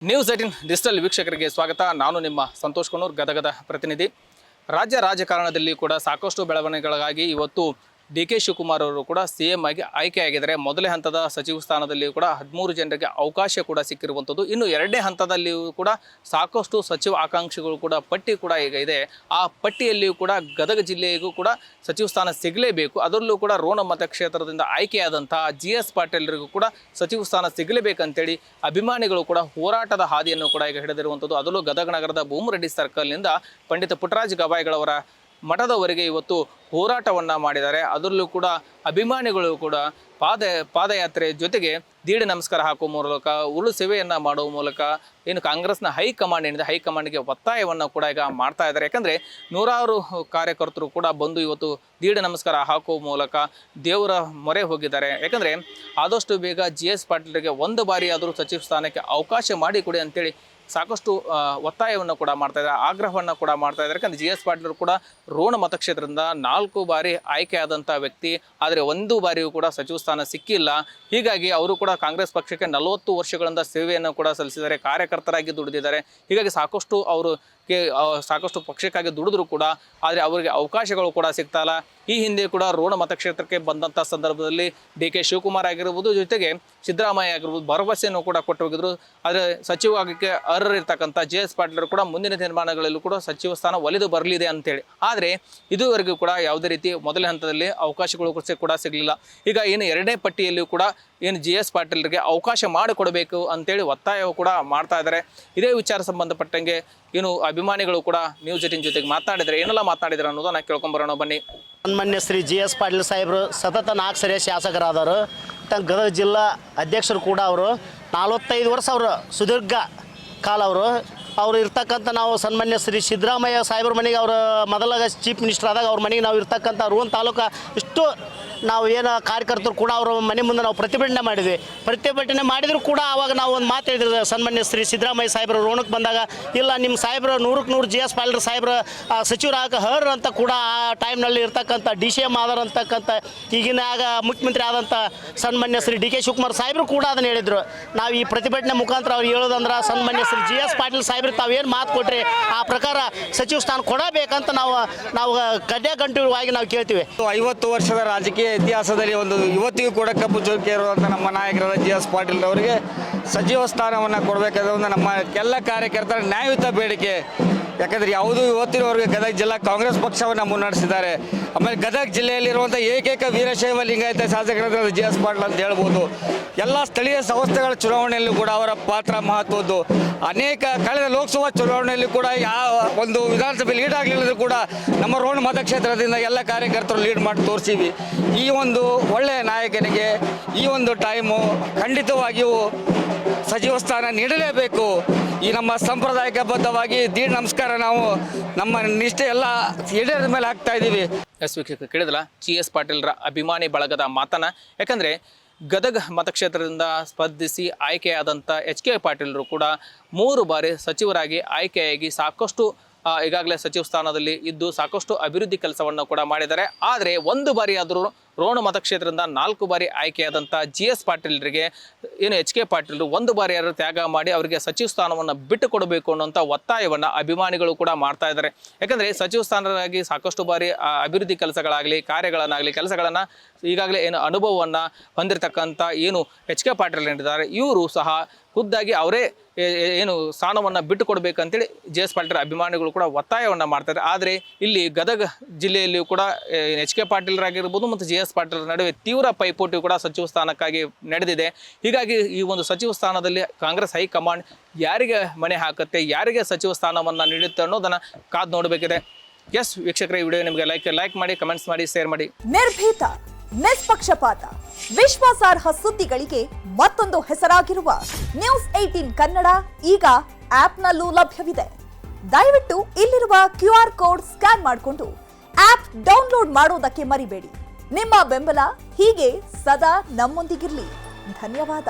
News 18 digital ವೀಕ್ಷಕರಿಗೆ ಸ್ವಾಗತ. ನಾನು ನಿಮ್ಮ ಸಂತೋಷ್ ಕೊಣೂರ್, ಗದಗದ ಪ್ರತಿನಿಧಿ. ರಾಜ್ಯ ರಾಜಕಾರಣದಲ್ಲಿ ಕೂಡ ಸಾಕಷ್ಟು ಬೆಳವಣಿಗೆಗಳಾಗಿ ಇವತ್ತು ಡಿ.ಕೆ. ಶಿವಕುಮಾರ್ ಅವರು ಕೂಡ ಸಿಎಂ ಆಗಿ ಆಯ್ಕೆಯಾಗಿದ್ದಾರೆ. ಮೊದಲನೇ ಹಂತದ ಸಚಿವ ಸ್ಥಾನದಲ್ಲಿ ಕೂಡ 13 ಜನರಿಗೆ ಅವಕಾಶ ಕೂಡ ಸಿಕ್ಕಿರುವಂಥದ್ದು. ಇನ್ನು ಎರಡನೇ ಹಂತದಲ್ಲಿಯೂ ಕೂಡ ಸಾಕಷ್ಟು ಸಚಿವ ಆಕಾಂಕ್ಷಿಗಳು ಕೂಡ ಪಟ್ಟಿ ಕೂಡ ಈಗ ಇದೆ. ಆ ಪಟ್ಟಿಯಲ್ಲಿಯೂ ಕೂಡ ಗದಗ ಜಿಲ್ಲೆಗೂ ಕೂಡ ಸಚಿವ ಸ್ಥಾನ ಸಿಗಲೇಬೇಕು. ಅದರಲ್ಲೂ ಕೂಡ ರೋಣ ಮತಕ್ಷೇತ್ರದಿಂದ ಆಯ್ಕೆಯಾದಂಥ ಜಿ.ಎಸ್. ಪಾಟೀಲ್ರಿಗೂ ಕೂಡ ಸಚಿವ ಸ್ಥಾನ ಸಿಗಲೇಬೇಕಂತೇಳಿ ಅಭಿಮಾನಿಗಳು ಕೂಡ ಹೋರಾಟದ ಹಾದಿಯನ್ನು ಕೂಡ ಈಗ ಹಿಡಿದಿರುವಂಥದ್ದು. ಅದರಲ್ಲೂ ಗದಗ ನಗರದ ಭೂಮರೆಡ್ಡಿ ಸರ್ಕಲ್ನಿಂದ ಪಂಡಿತ ಪುಟ್ಟರಾಜ ಗವಾಯಿಗಳವರ ಮಠದವರೆಗೆ ಇವತ್ತು ಹೋರಾಟವನ್ನು ಮಾಡಿದ್ದಾರೆ. ಅದರಲ್ಲೂ ಕೂಡ ಅಭಿಮಾನಿಗಳು ಕೂಡ ಪಾದಯಾತ್ರೆ ಜೊತೆಗೆ ದೀಡ ನಮಸ್ಕಾರ ಹಾಕುವ ಮೂಲಕ, ಉರುಳು ಸೇವೆಯನ್ನು ಮಾಡುವ ಮೂಲಕ ಏನು ಕಾಂಗ್ರೆಸ್ನ ಹೈಕಮಾಂಡ್ ಏನಿದೆ ಹೈಕಮಾಂಡ್ಗೆ ಒತ್ತಾಯವನ್ನು ಕೂಡ ಈಗ ಮಾಡ್ತಾ ಇದ್ದಾರೆ. ಯಾಕಂದರೆ ನೂರಾರು ಕಾರ್ಯಕರ್ತರು ಕೂಡ ಬಂದು ಇವತ್ತು ದೀಡ ನಮಸ್ಕಾರ ಹಾಕುವ ಮೂಲಕ ದೇವರ ಮೊರೆ ಹೋಗಿದ್ದಾರೆ. ಯಾಕಂದರೆ ಆದಷ್ಟು ಬೇಗ ಜಿ.ಎಸ್. ಪಾಟೀಲ್ರಿಗೆ ಒಂದು ಬಾರಿ ಆದರೂ ಸಚಿವ ಸ್ಥಾನಕ್ಕೆ ಅವಕಾಶ ಮಾಡಿಕೊಡಿ ಅಂತೇಳಿ ಸಾಕಷ್ಟು ಒತ್ತಾಯವನ್ನು ಕೂಡ ಮಾಡ್ತಾ ಇದ್ದಾರೆ, ಆಗ್ರಹವನ್ನು ಕೂಡ ಮಾಡ್ತಾ ಇದ್ದಾರೆ. ಯಾಕಂದರೆ ಜಿ.ಎಸ್. ಪಾಟೀಲ್ ಕೂಡ ರೋಣ ಮತಕ್ಷೇತ್ರದಿಂದ 4 ಬಾರಿ ಆಯ್ಕೆಯಾದಂಥ ವ್ಯಕ್ತಿ, ಆದರೆ ಒಂದು ಬಾರಿಯೂ ಕೂಡ ಸಚಿವ ಸ್ಥಾನ ಸಿಕ್ಕಿಲ್ಲ. ಹೀಗಾಗಿ ಅವರು ಕೂಡ ಕಾಂಗ್ರೆಸ್ ಪಕ್ಷಕ್ಕೆ 40 ವರ್ಷಗಳಿಂದ ಸೇವೆಯನ್ನು ಕೂಡ ಸಲ್ಲಿಸಿದ್ದಾರೆ, ಕಾರ್ಯಕರ್ತರಾಗಿ ದುಡಿದಿದ್ದಾರೆ. ಹೀಗಾಗಿ ಸಾಕಷ್ಟು ಪಕ್ಷಕ್ಕಾಗಿ ದುಡಿದ್ರು ಕೂಡ ಆದರೆ ಅವರಿಗೆ ಅವಕಾಶಗಳು ಕೂಡ ಸಿಗ್ತಾ ಇಲ್ಲ. ಈ ಹಿಂದೆ ಕೂಡ ರೋಣ ಮತಕ್ಷೇತ್ರಕ್ಕೆ ಬಂದಂಥ ಸಂದರ್ಭದಲ್ಲಿ ಡಿ.ಕೆ. ಶಿವಕುಮಾರ್ ಆಗಿರ್ಬೋದು, ಜೊತೆಗೆ ಸಿದ್ದರಾಮಯ್ಯ ಆಗಿರ್ಬೋದು ಭರವಸೆಯನ್ನು ಕೂಡ ಕೊಟ್ಟು ಹೋಗಿದ್ರು. ಆದರೆ ಸಚಿವ ಆಗಕ್ಕೆ ಅರ್ಹರಿರ್ತಕ್ಕಂಥ ಜಿ.ಎಸ್. ಪಾಟೀಲರು ಕೂಡ ಮುಂದಿನ ತೀರ್ಮಾನಗಳಲ್ಲೂ ಕೂಡ ಸಚಿವ ಸ್ಥಾನ ಒಲಿದು ಬರಲಿದೆ ಅಂತೇಳಿ, ಆದರೆ ಇದುವರೆಗೂ ಕೂಡ ಯಾವುದೇ ರೀತಿ ಮೊದಲನೇ ಹಂತದಲ್ಲಿ ಅವಕಾಶಗಳು ಕೂಡ ಸಿಗಲಿಲ್ಲ. ಈಗ ಏನು ಎರಡನೇ ಪಟ್ಟಿಯಲ್ಲಿಯೂ ಕೂಡ ಏನು ಜಿ.ಎಸ್. ಪಾಟೀಲ್ರಿಗೆ ಅವಕಾಶ ಮಾಡಿಕೊಡಬೇಕು ಅಂತೇಳಿ ಒತ್ತಾಯ ಕೂಡ ಮಾಡ್ತಾ ಇದ್ದಾರೆ. ಇದೇ ವಿಚಾರ ಸಂಬಂಧಪಟ್ಟಂಗೆ ಏನು ಅಭಿಮಾನಿಗಳು ಕೂಡ ನ್ಯೂಸ್ 18 ಜೊತೆಗೆ ಮಾತನಾಡಿದರೆ ಏನೆಲ್ಲ ಮಾತನಾಡಿದರೆ ಅನ್ನೋದನ್ನ ಕೇಳ್ಕೊಂಬರೋಣ ಬನ್ನಿ. ಸನ್ಮಾನ್ಯ ಶ್ರೀ ಜಿ.ಎಸ್. ಪಾಟೀಲ್ ಸಾಹೇಬರು ಸತತ 4 ಸರಿ ಶಾಸಕರಾದವರು. ಗದಗ ಜಿಲ್ಲಾ ಅಧ್ಯಕ್ಷರು ಕೂಡ ಅವರು 45 ವರ್ಷ ಅವರು ಸುದೀರ್ಘ ಕಾಲ ಅವರು ಇರ್ತಕ್ಕಂಥ ನಾವು ಸನ್ಮಾನ್ಯ ಶ್ರೀ ಸಿದ್ದರಾಮಯ್ಯ ಸಾಹೇಬ್ರ ಮನೆಗೆ ಅವರು ಮೊದಲ ಚೀಫ್ ಮಿನಿಸ್ಟರ್ ಆದಾಗ ಅವ್ರ ಮನೆಗೆ ನಾವು ಇರ್ತಕ್ಕಂಥ ರೋಣ ತಾಲೂಕು ಇಷ್ಟು ನಾವು ಏನು ಕಾರ್ಯಕರ್ತರು ಕೂಡ ಅವರ ಮನೆ ಮುಂದೆ ನಾವು ಪ್ರತಿಭಟನೆ ಮಾಡಿದರೂ ಕೂಡ ಆವಾಗ ನಾವು ಒಂದು ಮಾತು ಹೇಳಿದ್ರು ಸನ್ಮಾನ್ಯ ಶ್ರೀ ಸಿದ್ದರಾಮಯ್ಯ ಸಾಹೇಬರು ರೋಣಕ್ಕೆ ಬಂದಾಗ, ಇಲ್ಲ ನಿಮ್ಮ ಸಾಹೇಬ್ರು 100ಕ್ಕೆ 100 ಜಿ.ಎಸ್. ಪಾಟೀಲ್ ಸಾಹೇಬ್ರ ಸಚಿವರಾಗ ಹರ್ ಅಂತ ಕೂಡ ಆ ಟೈಮ್ನಲ್ಲಿ ಇರ್ತಕ್ಕಂಥ ಡಿ.ಸಿ.ಎಮ್ ಆದರ್ ಅಂತಕ್ಕಂಥ ಈಗಿನ ಆಗ ಮುಖ್ಯಮಂತ್ರಿ ಆದಂಥ ಸನ್ಮಾನ್ಯ ಶ್ರೀ ಡಿ.ಕೆ. ಶಿವಕುಮಾರ್ ಸಾಹೇಬರು ಕೂಡ ಅದನ್ನು ಹೇಳಿದರು. ನಾವು ಈ ಪ್ರತಿಭಟನೆ ಮುಖಾಂತರ ಅವ್ರು ಹೇಳೋದಂದ್ರೆ ಸನ್ಮಾನ್ಯ ಶ್ರೀ ಜಿ.ಎಸ್. ಪಾಟೀಲ್ ಸಾಹೇಬ್ರು ತಾವೇನು ಮಾತು ಕೊಟ್ಟರೆ ಆ ಪ್ರಕಾರ ಸಚಿವ ಸ್ಥಾನ ಕೊಡಬೇಕಂತ ನಾವು ಕಡ್ಡೆ ಗಂಟುವಾಗಿ ನಾವು ಕೇಳ್ತೀವಿ. 50 ವರ್ಷದ ರಾಜಕೀಯ ಇತಿಹಾಸದಲ್ಲಿ ಇವತ್ತಿಗೂ ಕೂಡ ಕಪ್ಪು ಚುಕ್ಕೆ ಇರುವಂಥ ನಮ್ಮ ನಾಯಕರಾದ ಜಿ.ಎಸ್. ಪಾಟೀಲ್ ಅವರಿಗೆ ಸಚಿವ ಸ್ಥಾನವನ್ನು ಕೊಡಬೇಕಾದ ಒಂದು ನಮ್ಮ ಎಲ್ಲ ಕಾರ್ಯಕರ್ತರ ನ್ಯಾಯಯುತ ಬೇಡಿಕೆ. ಯಾಕಂದರೆ ಯಾವುದೂ ಇವತ್ತಿನವರೆಗೆ ಗದಗ ಜಿಲ್ಲಾ ಕಾಂಗ್ರೆಸ್ ಪಕ್ಷವನ್ನು ಮುನ್ನಡೆಸಿದ್ದಾರೆ. ಆಮೇಲೆ ಗದಗ ಜಿಲ್ಲೆಯಲ್ಲಿರುವಂಥ ಏಕೈಕ ವೀರಶೈವ ಲಿಂಗಾಯತ ಶಾಸಕರಾದ ಜಿ.ಎಸ್. ಪಾಟೀಲ್ ಅಂತ ಹೇಳ್ಬೋದು. ಎಲ್ಲ ಸ್ಥಳೀಯ ಸಂಸ್ಥೆಗಳ ಚುನಾವಣೆಯಲ್ಲೂ ಕೂಡ ಅವರ ಪಾತ್ರ ಮಹತ್ವದ್ದು. ಅನೇಕ ಕಳೆದ ಲೋಕಸಭಾ ಚುನಾವಣೆಯಲ್ಲಿ ಕೂಡ ಯಾವ ಒಂದು ವಿಧಾನಸಭೆ ಲೀಡ್ ಆಗಲಿಲ್ಲರೂ ಕೂಡ ನಮ್ಮ ರೋಣ ಮತಕ್ಷೇತ್ರದಿಂದ ಎಲ್ಲ ಕಾರ್ಯಕರ್ತರು ಲೀಡ್ ಮಾಡಿ ತೋರಿಸಿವಿ. ಈ ಒಂದು ಒಳ್ಳೆಯ ನಾಯಕನಿಗೆ ಈ ಒಂದು ಟೈಮು ಖಂಡಿತವಾಗಿಯೂ ಸಚಿವ ಸ್ಥಾನ ನೀಡಲೇಬೇಕು. ಈ ನಮ್ಮ ಸಾಂಪ್ರದಾಯಿಕಬದ್ಧವಾಗಿ ದೀಡ ನಮಸ್ಕಾರ ನಾವು ನಮ್ಮ ನಿಷ್ಠೆ ಎಲ್ಲ ಈಡೇರಿದ ಮೇಲೆ ಹಾಕ್ತಾ ಇದ್ದೀವಿ. ವೀಕ್ಷಕ ಕೇಳಿದಲ್ಲ ಜಿ.ಎಸ್. ಪಾಟೀಲ್ರ ಅಭಿಮಾನಿ ಬಳಗದ ಮಾತನ್ನ. ಯಾಕಂದರೆ ಗದಗ ಮತಕ್ಷೇತ್ರದಿಂದ ಸ್ಪರ್ಧಿಸಿ ಆಯ್ಕೆಯಾದಂಥ ಎಚ್.ಕೆ. ಪಾಟೀಲರು ಕೂಡ 3 ಬಾರಿ ಸಚಿವರಾಗಿ ಆಯ್ಕೆಯಾಗಿ ಸಾಕಷ್ಟು ಈಗಾಗಲೇ ಸಚಿವ ಸ್ಥಾನದಲ್ಲಿ ಇದ್ದು ಸಾಕಷ್ಟು ಅಭಿವೃದ್ಧಿ ಕೆಲಸವನ್ನು ಕೂಡ ಮಾಡಿದ್ದಾರೆ. ಆದರೆ ಒಂದು ಬಾರಿ ಆದರೂ ರೋಣ ಮತಕ್ಷೇತ್ರದಿಂದ 4 ಬಾರಿ ಆಯ್ಕೆಯಾದಂಥ ಜಿ.ಎಸ್. ಪಾಟೀಲ್ರಿಗೆ ಏನು ಎಚ್.ಕೆ. ಪಾಟೀಲರು ಒಂದು ಬಾರಿ ಯಾರು ತ್ಯಾಗ ಮಾಡಿ ಅವರಿಗೆ ಸಚಿವ ಸ್ಥಾನವನ್ನು ಬಿಟ್ಟು ಕೊಡಬೇಕು ಅನ್ನೋಂಥ ಒತ್ತಾಯವನ್ನು ಅಭಿಮಾನಿಗಳು ಕೂಡ ಮಾಡ್ತಾ ಇದ್ದಾರೆ. ಯಾಕಂದರೆ ಸಚಿವ ಸ್ಥಾನರಾಗಿ ಸಾಕಷ್ಟು ಬಾರಿ ಅಭಿವೃದ್ಧಿ ಕೆಲಸಗಳಾಗಲಿ ಕೆಲಸಗಳನ್ನು ಈಗಾಗಲೇ ಏನು ಅನುಭವವನ್ನು ಹೊಂದಿರತಕ್ಕಂಥ ಏನು ಎಚ್.ಕೆ. ಪಾಟೀಲ್ ಏನಿದ್ದಾರೆ ಇವರು ಸಹ ಖುದ್ದಾಗಿ ಅವರೇ ಏನು ಸ್ಥಾನವನ್ನು ಬಿಟ್ಟು ಕೊಡಬೇಕಂತೇಳಿ ಜಿ.ಎಸ್. ಪಾಟೀಲ್ ಅಭಿಮಾನಿಗಳು ಕೂಡ ಒತ್ತಾಯವನ್ನು ಮಾಡ್ತಾರೆ. ಆದರೆ ಇಲ್ಲಿ ಗದಗ ಜಿಲ್ಲೆಯಲ್ಲಿಯೂ ಕೂಡ ಎಚ್.ಕೆ. ಪಾಟೀಲರಾಗಿರ್ಬೋದು ಮತ್ತು ಜಿ.ಎಸ್. ಪಾಟೀಲ್ ನಡುವೆ ತೀವ್ರ ಪೈಪೋಟಿ ಕೂಡ ಸಚಿವ ಸ್ಥಾನಕ್ಕಾಗಿ ನಡೆದಿದೆ. ಹೀಗಾಗಿ ಈ ಒಂದು ಸಚಿವ ಸ್ಥಾನದಲ್ಲಿ ಕಾಂಗ್ರೆಸ್ ಹೈಕಮಾಂಡ್ ಯಾರಿಗೆ ಮಣೆ ಹಾಕುತ್ತೆ, ಯಾರಿಗೆ ಸಚಿವ ಸ್ಥಾನವನ್ನು ನೀಡುತ್ತೆ ಅನ್ನೋದನ್ನು ಕಾದು ನೋಡಬೇಕಿದೆ. ಎಸ್ ವೀಕ್ಷಕರೇ, ಈ ವಿಡಿಯೋ ನಿಮಗೆ ಲೈಕ್ ಮಾಡಿ, ಕಮೆಂಟ್ಸ್ ಮಾಡಿ, ಶೇರ್ ಮಾಡಿ. ನಿರ್ಭೀತ, ನಿಷ್ಪಕ್ಷಪಾತ, ವಿಶ್ವಾಸಾರ್ಹ ಸುದ್ದಿಗಳಿಗೆ ಮತ್ತೊಂದು ಹೆಸರಾಗಿರುವ ನ್ಯೂಸ್ 18 ಕನ್ನಡ ಈಗ ಆಪ್ನಲ್ಲೂ ಲಭ್ಯವಿದೆ. ದಯವಿಟ್ಟು ಇಲ್ಲಿರುವ QR ಕೋಡ್ ಸ್ಕ್ಯಾನ್ ಮಾಡಿಕೊಂಡು ಆಪ್ ಡೌನ್ಲೋಡ್ ಮಾಡೋದಕ್ಕೆ ಮರಿಬೇಡಿ. ನಿಮ್ಮ ಬೆಂಬಲ ಹೀಗೆ ಸದಾ ನಮ್ಮೊಂದಿಗಿರಲಿ. ಧನ್ಯವಾದ.